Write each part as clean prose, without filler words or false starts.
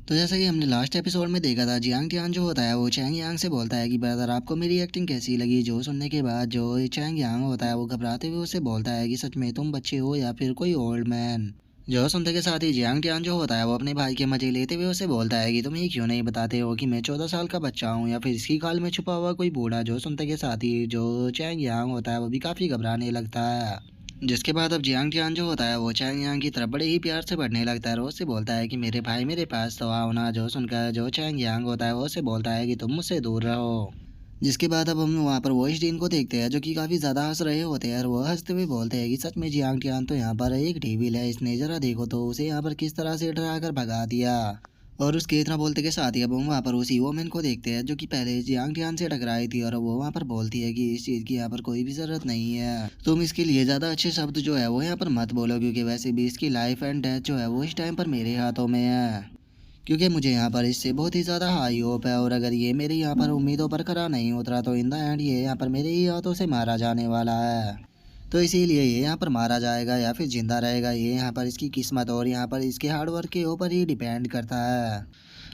तो जैसा कि हमने लास्ट एपिसोड में देखा था, जियांग टियान जो होता है वो चैंग यांग से बोलता है कि ब्रदर आपको मेरी एक्टिंग कैसी लगी। जो सुनने के बाद जो चैंग यांग होता है वो घबराते हुए उससे बोलता है कि सच में तुम बच्चे हो या फिर कोई ओल्ड मैन। जो सुनते के साथ ही जियांग टियान जो होता है वो अपने भाई के मजे लेते हुए उसे बोलता है कि तुम ये क्यों नहीं बताते हो कि मैं 14 साल का बच्चा हूँ या फिर इसकी खाल में छुपा हुआ कोई बूढ़ा। जो सुनते के साथ ही जो चैंग यांग होता है वो भी काफ़ी घबराने लगता है। जिसके बाद अब जियांग टियान जो होता है वो चैंग यांग की तरफ बड़े ही प्यार से बढ़ने लगता है और उससे बोलता है कि मेरे भाई मेरे पास तो आओ ना। जो सुनकर जो चैंग यांग होता है वो उससे बोलता है कि तुम मुझसे दूर रहो। जिसके बाद अब हम वहाँ पर वॉइस डीन को देखते हैं जो कि काफ़ी ज़्यादा हंस रहे होते हैं और वो हंसते हुए बोलते हैं कि सच में जियांग टियान तो यहाँ पर एक डेविल है, इसने ज़रा देखो तो उसे यहाँ पर किस तरह से डरा कर भगा दिया। और उसके इतना बोलते के साथ ही अब हम वहाँ पर उसी वोमेन को देखते हैं जो कि पहले जियांग टियान से टकराई थी और वो वहाँ पर बोलती है कि इस चीज़ की यहाँ पर कोई भी ज़रूरत नहीं है, तुम इसके लिए ज़्यादा अच्छे शब्द जो है वो यहाँ पर मत बोलो, क्योंकि वैसे भी इसकी लाइफ एंड डेथ जो है वो इस टाइम पर मेरे हाथों में है, क्योंकि मुझे यहाँ पर इससे बहुत ही ज़्यादा हाई होप है और अगर ये मेरी यहाँ पर उम्मीदों पर खरा नहीं उतरा तो इन द एंड ये यहाँ पर मेरे ही हाथों से मारा जाने वाला है। तो इसीलिए ये यहाँ पर मारा जाएगा या फिर जिंदा रहेगा, ये यहाँ पर इसकी किस्मत और यहाँ पर इसके हार्ड वर्क के ऊपर ही डिपेंड करता है।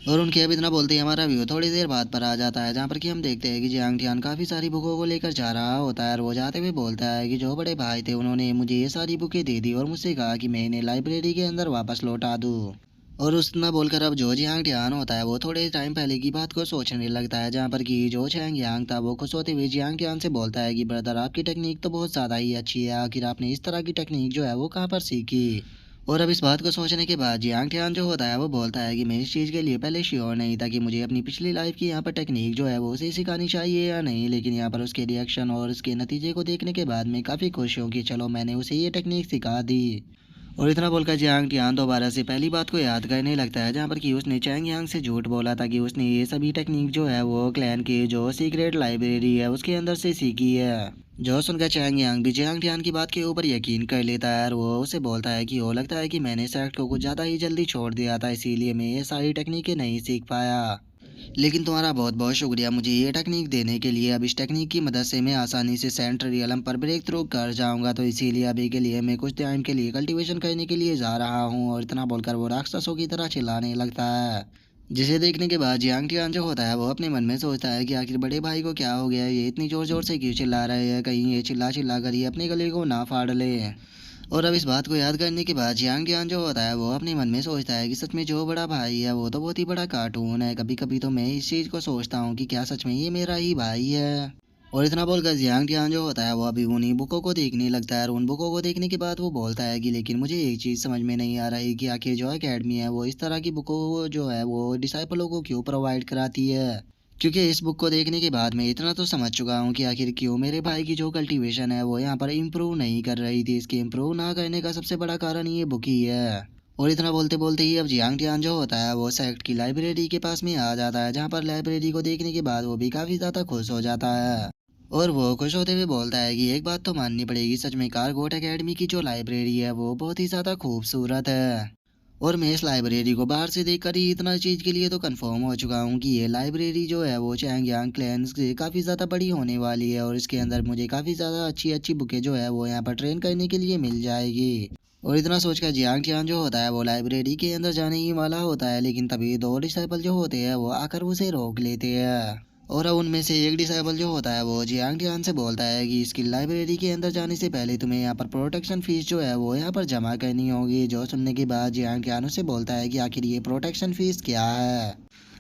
और उनके अब इतना बोलते ही हमारा व्यू थोड़ी देर बाद पर आ जाता है, जहाँ पर कि हम देखते हैं कि जियांग टियान काफ़ी सारी बुकों को लेकर जा रहा होता है और वो जाते हुए बोलता है कि जो बड़े भाई थे उन्होंने मुझे ये सारी बुकें दे दी और मुझसे कहा कि मैं इन्हें लाइब्रेरी के अंदर वापस लौटा दूँ। और उतना बोलकर अब जो जियांग टियान होता है वो थोड़े टाइम पहले की बात को सोचने लगता है, जहाँ पर कि जो चैंग यांग था वो खुश होते हुए जियांग टियान से बोलता है कि ब्रदर आपकी टेक्निक तो बहुत ज़्यादा ही अच्छी है, आखिर आपने इस तरह की टेक्निक जो है वो कहाँ पर सीखी। और अब इस बात को सोचने के बाद जियांग टियान जो होता है वो बोलता है कि मैं इस चीज़ के लिए पहले श्योर नहीं था कि मुझे अपनी पिछली लाइफ की यहाँ पर टेक्निक जो है वो उसे सिखानी चाहिए या नहीं, लेकिन यहाँ पर उसके रिएक्शन और उसके नतीजे को देखने के बाद मैं काफ़ी खुश हूँ कि चलो मैंने उसे ये टेक्निक सिखा दी। और इतना बोलकर जियांग टियान दोबारा से पहली बात को याद करने लगता है, जहाँ पर कि उसने चैंग यांग से झूठ बोला था कि उसने ये सभी टेक्निक जो है वो क्लैन की जो सीक्रेट लाइब्रेरी है उसके अंदर से सीखी है। जो सुनकर चैंग यांग भी जियांग टियान की बात के ऊपर यकीन कर लेता है और वो उसे बोलता है कि हो लगता है कि मैंने सेक्ट को कुछ ज़्यादा ही जल्दी छोड़ दिया था, इसीलिए मैं ये सारी टेक्निकें नहीं सीख पाया, लेकिन तुम्हारा बहुत बहुत शुक्रिया मुझे ये टेक्निक देने के लिए। अब इस टेक्निक की मदद से मैं आसानी से सेंट्रल रियलम पर ब्रेक थ्रू कर जाऊंगा, तो इसीलिए अभी के लिए मैं कुछ टाइम के लिए कल्टीवेशन करने के लिए जा रहा हूँ। और इतना बोलकर वो राक्षसों की तरह चिल्लाने लगता है, जिसे देखने के बाद जियांग टियान जो होता है वो अपने मन में सोचता है कि आखिर बड़े भाई को क्या हो गया, ये इतनी ज़ोर ज़ोर से क्यों चिल्ला रहे हैं, कहीं ये चिल्ला चिल्ला कर ये अपने गले को ना फाड़ ले। और अब इस बात को याद करने के बाद जियांग टियान जो होता है वो अपने मन में सोचता है कि सच में जो बड़ा भाई है वो तो बहुत ही बड़ा कार्टून है, कभी कभी तो मैं इस चीज़ को सोचता हूँ कि क्या सच में ये मेरा ही भाई है। और इतना बोलकर जियांग टियान जो होता है वो अभी उन्हीं बुकों को देखने लगता है और उन बुकों को देखने के बाद वो बोलता है कि लेकिन मुझे एक चीज़ समझ में नहीं आ रही कि आखिर जो एकेडमी है वो इस तरह की बुकों को जो है वो डिसाइपलों को क्यों प्रोवाइड कराती है, क्योंकि इस बुक को देखने के बाद मैं इतना तो समझ चुका हूँ कि आखिर क्यों मेरे भाई की जो कल्टीवेशन है वो यहाँ पर इम्प्रूव नहीं कर रही थी। इसके इम्प्रूव ना करने का सबसे बड़ा कारण ये बुक ही है। और इतना बोलते बोलते ही अब जियांग टियान जो होता है वो सेक्ट की लाइब्रेरी के पास में आ जाता है, जहाँ पर लाइब्रेरी को देखने के बाद वो भी काफ़ी ज़्यादा खुश हो जाता है। और वो खुश होते हुए बोलता है कि एक बात तो माननी पड़ेगी, सच में कारगोट एकेडमी की जो लाइब्रेरी है वो बहुत ही ज़्यादा खूबसूरत है। और मैं इस लाइब्रेरी को बाहर से देखकर ही इतना चीज़ के लिए तो कंफर्म हो चुका हूँ कि ये लाइब्रेरी जो है वो चैंग यांग क्लैन से काफ़ी ज़्यादा बड़ी होने वाली है और इसके अंदर मुझे काफ़ी ज़्यादा अच्छी अच्छी बुकें जो है वो यहाँ पर ट्रेन करने के लिए मिल जाएगी। और इतना सोचकर जियांग टियान जो होता है वो लाइब्रेरी के अंदर जाने ही वाला होता है, लेकिन तभी दो डिसाइपल जो होते हैं वो आकर उसे रोक लेते हैं। और अब उनमें से एक डिसाइबल जो होता है वो जियांग टियान से बोलता है कि इसकी लाइब्रेरी के अंदर जाने से पहले तुम्हें यहाँ पर प्रोटेक्शन फीस जो है वो यहाँ पर जमा करनी होगी। जो सुनने के बाद जियांग टियान से बोलता है कि आखिर ये प्रोटेक्शन फीस क्या है।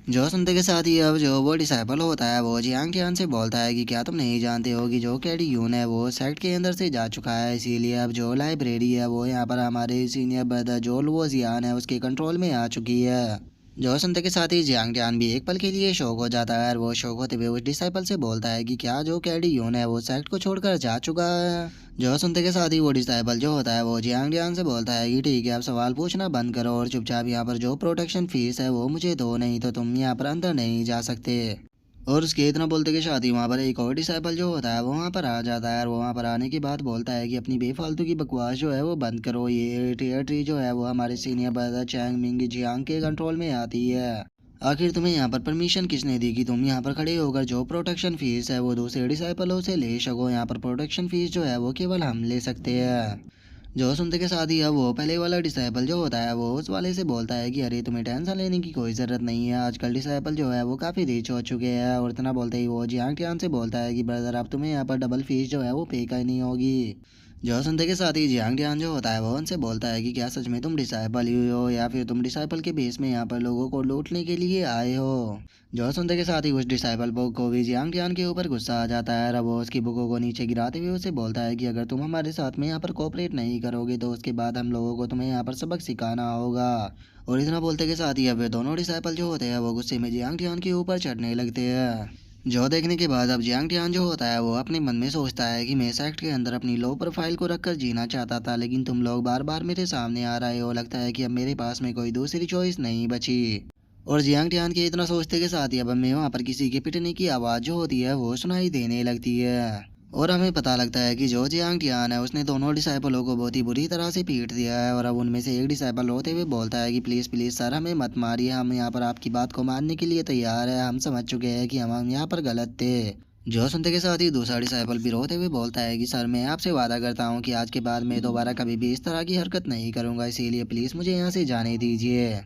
जो सुनते के साथ ही अब जो वो डिसाइबल होता है वो जियांग टियान से बोलता है कि क्या तुम नहीं जानते हो कि जो कैडी यून है वो सेक्ट के अंदर से जा चुका है, इसीलिए अब जो लाइब्रेरी है वो यहाँ पर हमारे सीनियर ब्रदर जो लुओ जियान है उसके कंट्रोल में आ चुकी है। जो सुनते के साथ ही जियांग टियान भी एक पल के लिए शौक हो जाता है और वो शौक होते हुए उस डिसाइपल से बोलता है कि क्या जो कैडी यून है वो सेक्ट को छोड़कर जा चुका है। जो सुनते के साथ ही वो डिसाइपल जो होता है वो जियांग टियान से बोलता है कि ठीक है अब सवाल पूछना बंद करो और चुपचाप यहाँ पर जो प्रोटेक्शन फीस है वो मुझे दो, नहीं तो तुम यहाँ पर अंदर नहीं जा सकते। और उसके इतना बोलते के साथ ही वहाँ पर एक और डिसाइपल जो होता है वो वहाँ पर आ जाता है और वो वहाँ पर आने के बाद बोलता है कि अपनी बेफालतू की बकवास जो है वो बंद करो, ये टीयर ट्री जो है वो हमारे senior brother Chang Ming Jiang के कंट्रोल में आती है। आखिर तुम्हें यहाँ पर परमिशन किसने दी कि तुम यहाँ पर खड़े होकर जो प्रोटेक्शन फीस है वो दूसरे डिसाइपलों से ले सको, यहाँ पर प्रोटेक्शन फीस जो है वो केवल हम ले सकते हैं। जो सुनते के साथ ही अब वो पहले वाला डिसाइपल जो होता है वो उस वाले से बोलता है कि अरे तुम्हें टेंशन लेने की कोई ज़रूरत नहीं है, आजकल डिसाइपल जो है वो काफ़ी रिच हो चुके हैं। और इतना बोलते ही वो जियांग टियान से बोलता है कि ब्रदर अब तुम्हें यहाँ पर डबल फीस जो है वो पे करनी होगी। जो सुनते के साथ ही जियांग टियान जो होता है वो उनसे बोलता है कि क्या सच में तुम डिसाइपल ही हो या फिर तुम डिसाइपल के बेस में यहाँ पर लोगों को लूटने के लिए आए हो। जो सुनते के साथ ही उस डिसाइपल बुक को भी जियांग टियान के ऊपर गुस्सा आ जाता है और अब वो उसकी बुकों को नीचे गिराते हुए उसे बोलता है कि अगर तुम हमारे साथ में यहाँ पर कोऑपरेट नहीं करोगे तो उसके बाद हम लोगों को तुम्हें यहाँ पर सबक सिखाना होगा। और इतना बोलते के साथ ही अब वे दोनों डिसाइपल जो होते हैं वो गुस्से में जियांग टियान के ऊपर चढ़ने लगते हैं। जो देखने के बाद अब जियांग टियान जो होता है वो अपने मन में सोचता है कि मैं सेक्ट के अंदर अपनी लो प्रोफाइल को रखकर जीना चाहता था, लेकिन तुम लोग बार बार मेरे सामने आ रहे हो, लगता है कि अब मेरे पास में कोई दूसरी चॉइस नहीं बची। और जियांग टियान के इतना सोचते के साथ ही अब हमें वहाँ पर किसी के पिटने की आवाज़ जो होती है वो सुनाई देने लगती है। और हमें पता लगता है कि जो जियांग टियान है उसने दोनों डिसाइपलों को बहुत ही बुरी तरह से पीट दिया है। और अब उनमें से एक डिसाइपल रोते हुए बोलता है कि प्लीज़ प्लीज़ सर हमें मत मारिए, हम यहाँ पर आपकी बात को मानने के लिए तैयार है, हम समझ चुके हैं कि हम यहाँ पर गलत थे। जो सुनते के साथ ही दूसरा डिसाइपल भी रोते हुए बोलता है कि सर मैं आपसे वादा करता हूँ कि आज के बाद मैं दोबारा कभी भी इस तरह की हरकत नहीं करूँगा, इसीलिए प्लीज़ मुझे यहाँ से जाने दीजिए।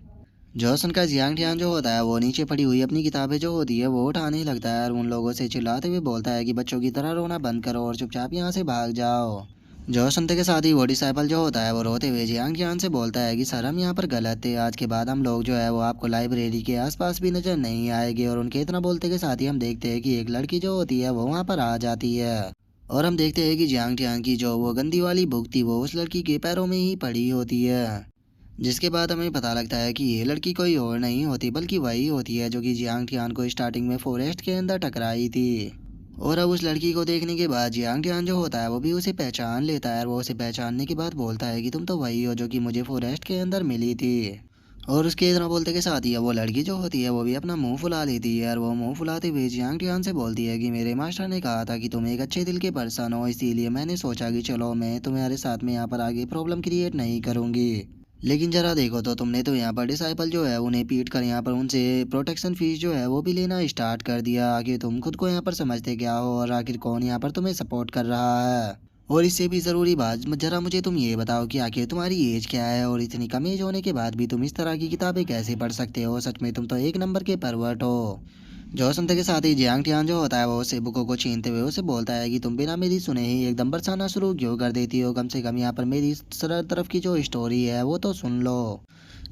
जॉसन का जियांग टियान जो होता है वो नीचे पड़ी हुई अपनी किताबें जो होती है वो उठाने लगता है और उन लोगों से चिल्लाते हुए बोलता है कि बच्चों की तरह रोना बंद करो और चुपचाप यहाँ से भाग जाओ। जो सुनते के साथ ही वो डिसाइपल जो होता है वो रोते हुए जियांग टियान से बोलता है कि सर हम यहाँ पर गलत थे, आज के बाद हम लोग जो है वो आपको लाइब्रेरी के आसपास भी नजर नहीं आएंगे। और उनके इतना बोलते के साथ ही हम देखते हैं कि एक लड़की जो होती है वो वहाँ पर आ जाती है। और हम देखते हैं कि जियांग टियान की जो वो गंदी वाली बुक थी वो उस लड़की के पैरों में ही पड़ी होती है। जिसके बाद हमें पता लगता है कि ये लड़की कोई और नहीं होती बल्कि वही होती है जो कि जियांग टियान को स्टार्टिंग में फॉरेस्ट के अंदर टकराई थी। और अब उस लड़की को देखने के बाद जियांग टियान जो होता है वो भी उसे पहचान लेता है और वो उसे पहचानने के बाद बोलता है कि तुम तो वही हो जो कि मुझे फॉरेस्ट के अंदर मिली थी। और उसके इतना बोलते के साथ ही वो लड़की जो होती है वो भी अपना मुंह फुला लेती है और वो मुंह फुलाते हुए जियांग टियान से बोलती है कि मेरे मास्टर ने कहा था कि तुम एक अच्छे दिल के पर्सन हो, इसीलिए मैंने सोचा कि चलो मैं तुम्हारे साथ में यहाँ पर आगे प्रॉब्लम क्रिएट नहीं करूँगी। लेकिन जरा देखो तो तुमने तो यहाँ पर डिसाइपल जो है उन्हें पीट कर यहाँ पर उनसे प्रोटेक्शन फीस जो है वो भी लेना स्टार्ट कर दिया। आखिर तुम खुद को यहाँ पर समझते क्या हो और आखिर कौन यहाँ पर तुम्हें सपोर्ट कर रहा है। और इससे भी ज़रूरी बात जरा मुझे तुम ये बताओ कि आखिर तुम्हारी एज क्या है और इतनी कम एज होने के बाद भी तुम इस तरह की किताबें कैसे पढ़ सकते हो, सच में तुम तो एक नंबर के परवर्ट हो। जो सुनते के साथ ही जियांग टियान जो होता है वो उसे बुकों को छीनते हुए उसे बोलता है कि तुम बिना मेरी सुने ही एकदम बरसाना शुरू क्यों कर देती हो, कम से कम यहाँ पर मेरी सर तरफ की जो स्टोरी है वो तो सुन लो।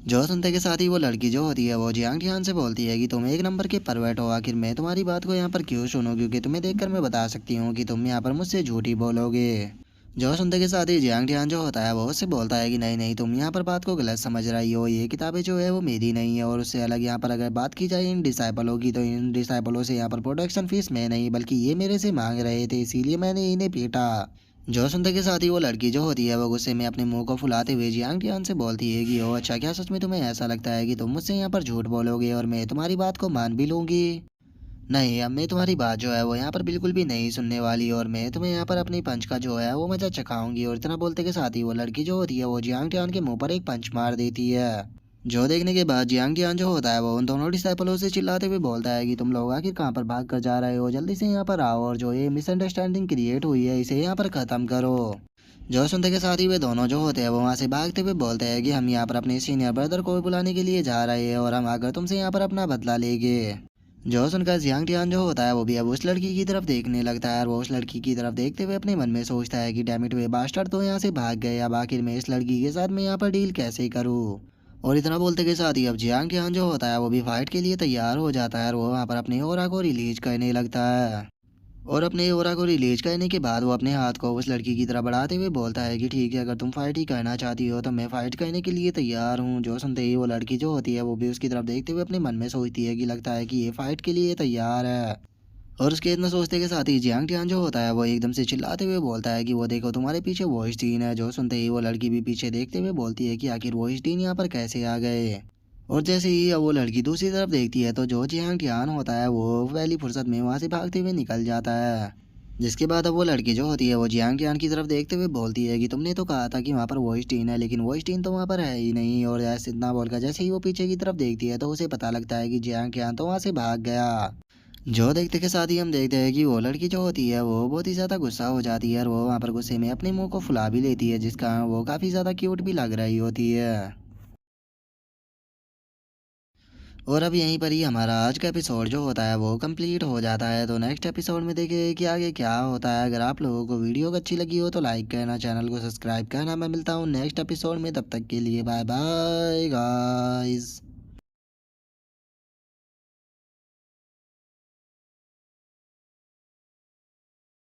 जो सुनते के साथ ही वो लड़की जो होती है वो जियांग टियान से बोलती है कि तुम एक नंबर के परवर्ट हो, आखिर मैं तुम्हारी बात को यहाँ पर क्यों सुनूं, क्योंकि तुम्हें देखकर मैं बता सकती हूँ कि तुम यहाँ पर मुझसे झूठी बोलोगे। जो सुनते के साथ ही जियांग टियान जो होता है वो उससे बोलता है कि नहीं नहीं तुम यहाँ पर बात को गलत समझ रही हो, ये किताबें जो है वो मेरी नहीं है। और उससे अलग यहाँ पर अगर बात की जाए इन डिसाइपलों की तो इन डिसाइपलों से यहाँ पर प्रोटेक्शन फीस मैं नहीं बल्कि ये मेरे से मांग रहे थे, इसीलिए मैंने इन्हें पीटा। जो सुनते के साथ ही वो लड़की जो होती है वो गुस्से में अपने मुंह को फुलाते हुए जियांग टियान से बोलती है कि ओ अच्छा, क्या सच में तुम्हें ऐसा लगता है कि तुम मुझसे यहाँ पर झूठ बोलोगे और मैं तुम्हारी बात को मान भी लूंगी। नहीं, अब मैं तुम्हारी बात जो है वो यहाँ पर बिल्कुल भी नहीं सुनने वाली और मैं तुम्हें यहाँ पर अपनी पंच का जो है वो मजा चखाऊंगी। और इतना बोलते के साथ ही वो लड़की जो होती है वो जियांग टियान के मुंह पर एक पंच मार देती है। जो देखने के बाद जियांग टियान जो होता है वो उन दोनों डिसाइपलों से चिल्लाते हुए बोलता है कि तुम लोग आखिर कहाँ पर भाग कर जा रहे हो, जल्दी से यहाँ पर आओ और जो ये मिसअंडरस्टैंडिंग क्रिएट हुई है इसे यहाँ पर ख़त्म करो। जो सुनते के साथ ही वे दोनों जो होते हैं वो वहाँ से भागते हुए बोलते हैं कि हम यहाँ पर अपने सीनियर ब्रदर को बुलाने के लिए जा रहे हैं और हम आकर तुमसे यहाँ पर अपना बदला लेंगे। जो सुनकर जियांग टियान जो होता है वो भी अब उस लड़की की तरफ देखने लगता है और वो उस लड़की की तरफ देखते हुए अपने मन में सोचता है कि डैमिट वे बास्टर्ड तो यहाँ से भाग गए, अब आखिर मैं इस लड़की के साथ मैं यहाँ पर डील कैसे करूँ। और इतना बोलते के साथ ही अब जियांग टियान जो होता है वो भी फाइट के लिए तैयार हो जाता है और वो वहाँ पर अपने ओरा को रिलीज करने लगता है। और अपने ओरा को रिलीज करने के बाद वो अपने हाथ को उस लड़की की तरफ बढ़ाते हुए बोलता है कि ठीक है, अगर तुम फाइट ही करना चाहती हो तो मैं फाइट करने के लिए तैयार हूँ। जो सुनते ही वो लड़की जो होती है वो भी उसकी तरफ देखते हुए अपने मन में सोचती है कि लगता है कि ये फाइट के लिए तैयार है। और उसके इतना सोचते के साथ ही जियांग टियान जो होता है वो एकदम से चिल्लाते हुए बोलता है कि वो देखो तुम्हारे पीछे वॉइस टीन है। जो सुनते ही वो लड़की भी पीछे देखते हुए बोलती है कि आखिर वॉइस टीन यहाँ पर कैसे आ गए। और जैसे ही अब वो लड़की दूसरी तरफ देखती है तो जो जियांग टियान होता है वो पहली फुर्सत में वहाँ से भागते हुए निकल जाता है। जिसके बाद अब वो लड़की जो होती है वो जियांग टियान की तरफ देखते हुए बोलती है कि तुमने तो कहा था कि वहाँ पर वॉइस टीन है, लेकिन वॉइस टीन तो वहाँ पर है ही नहीं। और ऐसे इतना बोलकर जैसे ही वो पीछे की तरफ देखती है तो उसे पता लगता है कि जियांग टियान तो वहाँ से भाग गया। जो देखते के साथ ही हम देखते हैं कि वो लड़की जो होती है वो बहुत ही ज़्यादा गुस्सा हो जाती है और वो वहाँ पर गुस्से में अपने मुंह को फुला भी लेती है, जिसका वो काफ़ी ज़्यादा क्यूट भी लग रही होती है। और अब यहीं पर ही हमारा आज का एपिसोड जो होता है वो कंप्लीट हो जाता है। तो नेक्स्ट एपिसोड में देखें कि आगे क्या होता है। अगर आप लोगों को वीडियो अच्छी लगी हो तो लाइक करना, चैनल को सब्सक्राइब करना। मैं मिलता हूँ नेक्स्ट एपिसोड में, तब तक के लिए बाय बाय गाइस।